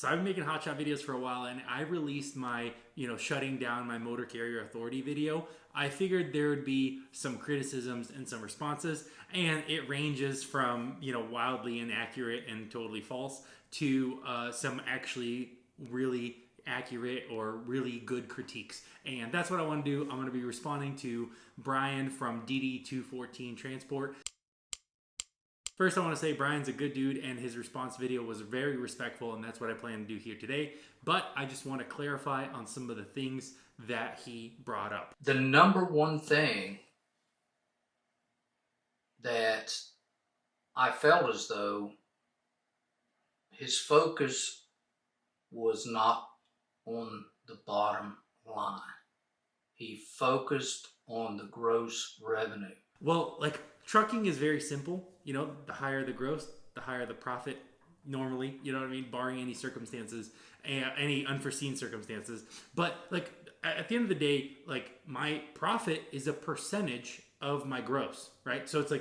So I've been making hotshot videos for a while, and I released my, shutting down my motor carrier authority video. I figured there would be some criticisms and some responses, and it ranges from, wildly inaccurate and totally false to some actually really accurate or really good critiques. And that's what I want to do. I'm going to be responding to Brian from DD214 Transport. First, I want to say Brian's a good dude, and his response video was very respectful, and that's what I plan to do here today. But I just want to clarify on some of the things that he brought up. The number one thing that I felt as though his focus was not on the bottom line. He focused on the gross revenue. Well, trucking is very simple. The higher the gross, the higher the profit normally, barring any circumstances, any unforeseen circumstances. But at the end of the day, my profit is a percentage of my gross, right? So it's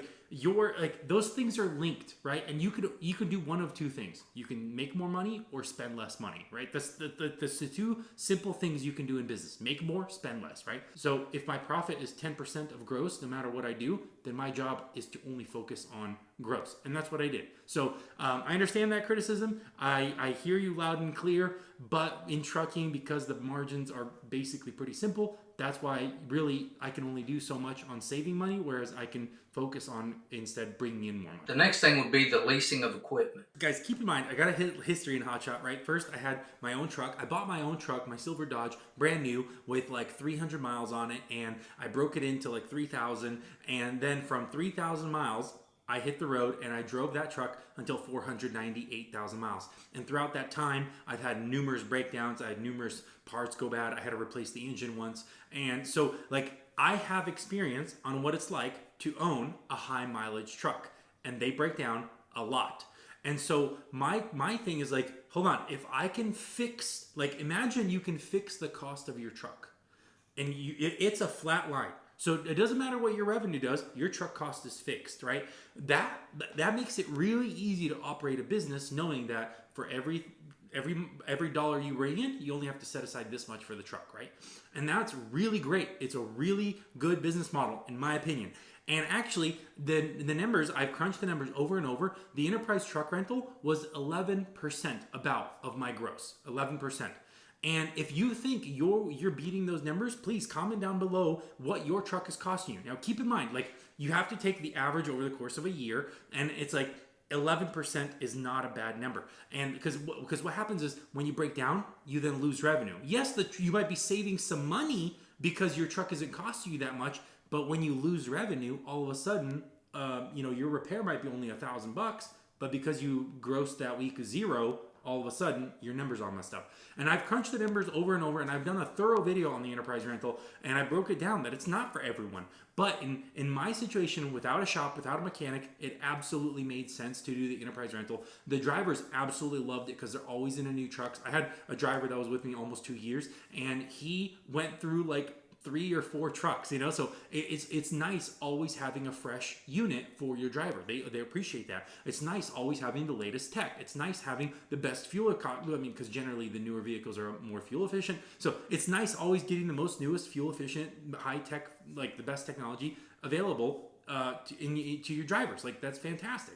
those things are linked, right? And you could do one of two things. You can make more money or spend less money, right? That's the two simple things you can do in business. Make more, spend less, right? So if my profit is 10% of gross, no matter what I do, then my job is to only focus on gross. And that's what I did. So I understand that criticism. I hear you loud and clear, but in trucking, because the margins are basically pretty simple, that's why really I can only do so much on saving money, whereas I can focus on instead bringing in more money. The next thing would be the leasing of equipment. Guys, keep in mind, I got a history in hotshot, right? First, I had my own truck. I bought my own truck, my silver Dodge, brand new, with 300 miles on it, and I broke it into 3,000, and then from 3,000 miles, I hit the road and I drove that truck until 498,000 miles. And throughout that time, I've had numerous breakdowns. I had numerous parts go bad. I had to replace the engine once. And so I have experience on what it's like to own a high mileage truck, and they break down a lot. And so my thing is hold on, if I can fix, imagine you can fix the cost of your truck, and it's a flat line. So it doesn't matter what your revenue does, your truck cost is fixed, right? That makes it really easy to operate a business, knowing that for every dollar you bring in, you only have to set aside this much for the truck, right? And that's really great. It's a really good business model, in my opinion. And actually, the numbers, I've crunched the numbers over and over. The enterprise truck rental was 11% about of my gross, 11%. And if you think you're beating those numbers, please comment down below what your truck is costing you. Now, keep in mind, you have to take the average over the course of a year, and it's 11% is not a bad number. And because what happens is when you break down, you then lose revenue. Yes, you might be saving some money because your truck isn't costing you that much, but when you lose revenue, all of a sudden, your repair might be only $1,000, but because you grossed that week zero, all of a sudden your numbers all messed up. And I've crunched the numbers over and over, and I've done a thorough video on the enterprise rental, and I broke it down that it's not for everyone. But in my situation, without a shop, without a mechanic, it absolutely made sense to do the enterprise rental. The drivers absolutely loved it because they're always in a new trucks. I had a driver that was with me almost 2 years, and he went through 3 or 4 trucks, so it's nice always having a fresh unit for your driver. They appreciate that. It's nice always having the latest tech. It's nice having the best fuel economy, because generally the newer vehicles are more fuel efficient. So it's nice always getting the most newest fuel efficient, high tech, the best technology available to your drivers. That's fantastic.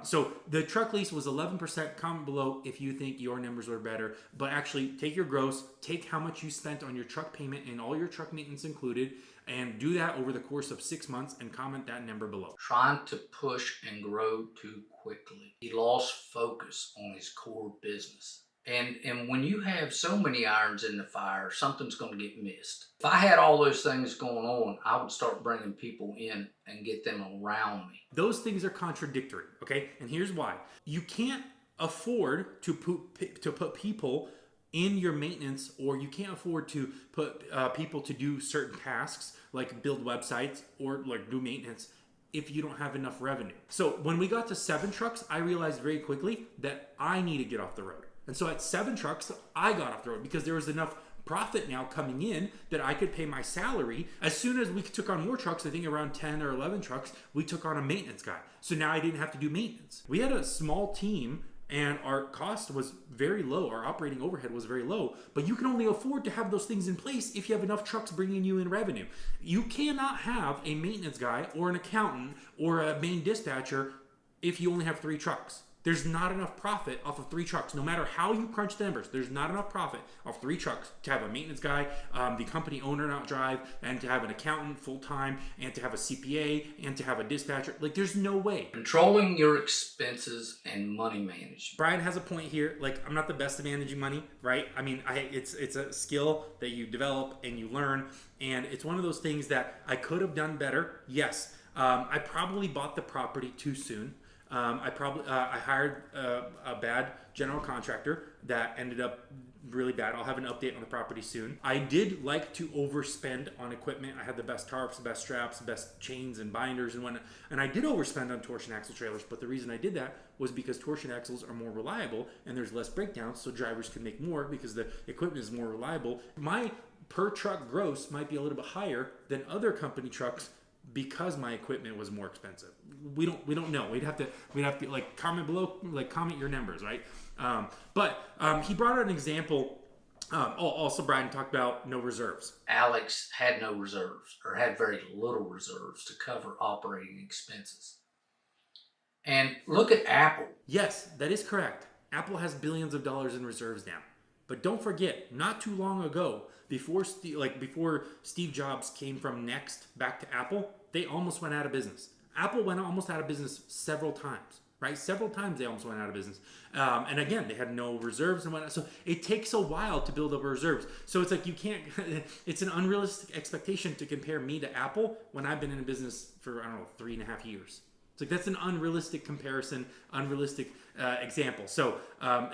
So the truck lease was 11%. Comment below if you think your numbers were better. But actually, take your gross, take how much you spent on your truck payment and all your truck maintenance included, and do that over the course of 6 months, and comment that number below. Trying to push and grow too quickly. He lost focus on his core business. And when you have so many irons in the fire, something's going to get missed. If I had all those things going on, I would start bringing people in and get them around me. Those things are contradictory, okay? And here's why. You can't afford to put people in your maintenance, or you can't afford to put people to do certain tasks like build websites or do maintenance if you don't have enough revenue. So when we got to 7 trucks, I realized very quickly that I need to get off the road. And so at 7 trucks, I got off the road because there was enough profit now coming in that I could pay my salary. As soon as we took on more trucks, I think around 10 or 11 trucks, we took on a maintenance guy. So now I didn't have to do maintenance. We had a small team and our cost was very low. Our operating overhead was very low, but you can only afford to have those things in place if you have enough trucks bringing you in revenue. You cannot have a maintenance guy or an accountant or a main dispatcher if you only have 3 trucks. There's not enough profit off of 3 trucks. No matter how you crunch the numbers, there's not enough profit off 3 trucks to have a maintenance guy, the company owner not drive, and to have an accountant full-time, and to have a CPA, and to have a dispatcher. Like, there's no way. Controlling your expenses and money management. Brian has a point here. Like, I'm not the best at managing money, right? I mean, it's a skill that you develop and you learn, and it's one of those things that I could have done better. Yes, I probably bought the property too soon. I hired a bad general contractor that ended up really bad. I'll have an update on the property soon. I did like to overspend on equipment. I had the best tarps, the best straps, the best chains and binders and whatnot. And I did overspend on torsion axle trailers, but the reason I did that was because torsion axles are more reliable and there's less breakdowns, so drivers can make more because the equipment is more reliable. My per truck gross might be a little bit higher than other company trucks because my equipment was more expensive. We don't know. We'd have to like comment below, like comment your numbers, right? But he brought out an example. Also, Brian talked about no reserves. Alex had no reserves, or had very little reserves to cover operating expenses. And look at Apple. Yes, that is correct. Apple has billions of dollars in reserves now. But don't forget, not too long ago, before Steve Jobs came from Next back to Apple, they almost went out of business. Apple went almost out of business several times, right? Several times they almost went out of business. And again, they had no reserves and whatnot. So it takes a while to build up reserves. So it's like you can't, it's an unrealistic expectation to compare me to Apple when I've been in a business for, 3.5 years. It's like that's an unrealistic comparison, unrealistic example. So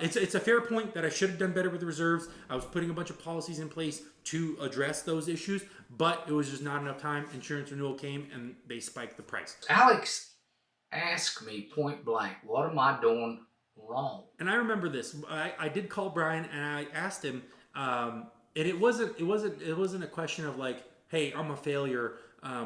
it's a fair point that I should have done better with the reserves. I was putting a bunch of policies in place to address those issues, but it was just not enough time. Insurance renewal came and they spiked the price. Alex asked me point blank, what am I doing wrong? And I remember this. I did call Brian and I asked him, and it wasn't a question of like, hey, I'm a failure.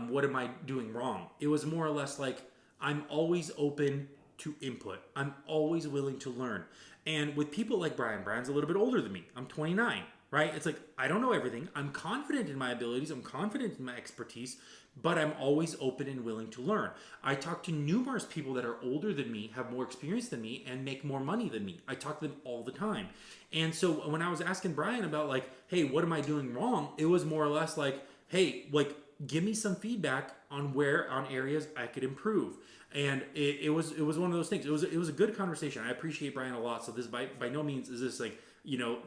What am I doing wrong? It was more or less like, I'm always open to input. I'm always willing to learn. And with people like Brian's a little bit older than me. I'm 29, right? It's like, I don't know everything. I'm confident in my abilities. I'm confident in my expertise, but I'm always open and willing to learn. I talk to numerous people that are older than me, have more experience than me, and make more money than me. I talk to them all the time. And so when I was asking Brian about like, hey, what am I doing wrong? It was more or less like, hey, like, give me some feedback on areas I could improve. And it was one of those things. It was a good conversation. I appreciate Brian a lot. So this by no means is this like,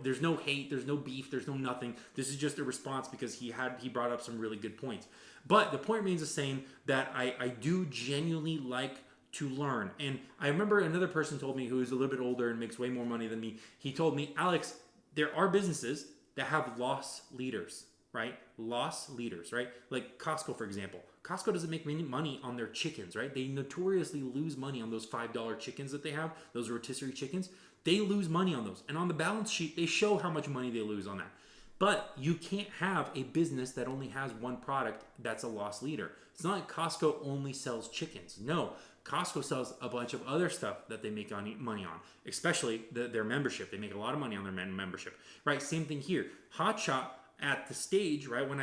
there's no hate, there's no beef, there's no nothing. This is just a response because he brought up some really good points. But the point remains the same, that I do genuinely like to learn. And I remember another person told me, who's a little bit older and makes way more money than me. He told me, Alex, there are businesses that have loss leaders. Right? Loss leaders, right? Like Costco, for example. Costco doesn't make any money on their chickens, right? They notoriously lose money on those $5 chickens that they have, those rotisserie chickens. They lose money on those. And on the balance sheet, they show how much money they lose on that. But you can't have a business that only has one product that's a loss leader. It's not like Costco only sells chickens. No, Costco sells a bunch of other stuff that they make money on, especially their membership. They make a lot of money on their membership, right? Same thing here. Hot Shot, at the stage, right when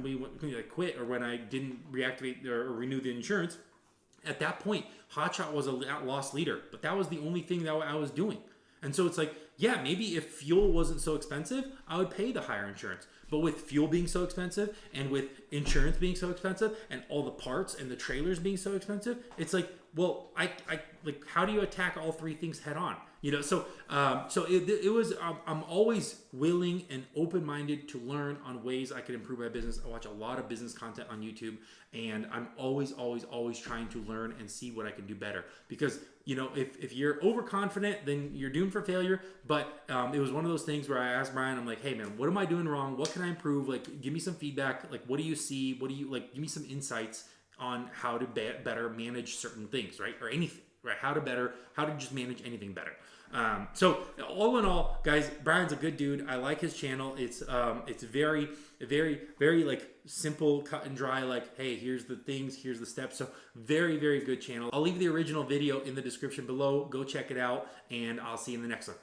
we quit, or when I didn't reactivate or renew the insurance, at that point, Hot Shot was a loss leader, but that was the only thing that I was doing. And so it's like, yeah, maybe if fuel wasn't so expensive, I would pay the higher insurance. But with fuel being so expensive, and with insurance being so expensive, and all the parts and the trailers being so expensive, it's like, well, I like, how do you attack all 3 things head on? So it was, I'm always willing and open-minded to learn on ways I could improve my business. I watch a lot of business content on YouTube, and I'm always trying to learn and see what I can do better. Because, if you're overconfident, then you're doomed for failure. But it was one of those things where I asked Brian, I'm like, hey man, what am I doing wrong? What can I improve? Like, give me some feedback. Like, what do you see? What do you like? Give me some insights on how to better manage certain things, right? Or anything, right? How to just manage anything better. So all in all, guys, Brian's a good dude. I like his channel. It's very, very, very like simple, cut and dry. Like, hey, here's the things, here's the steps. So very, very good channel. I'll leave the original video in the description below. Go check it out, and I'll see you in the next one.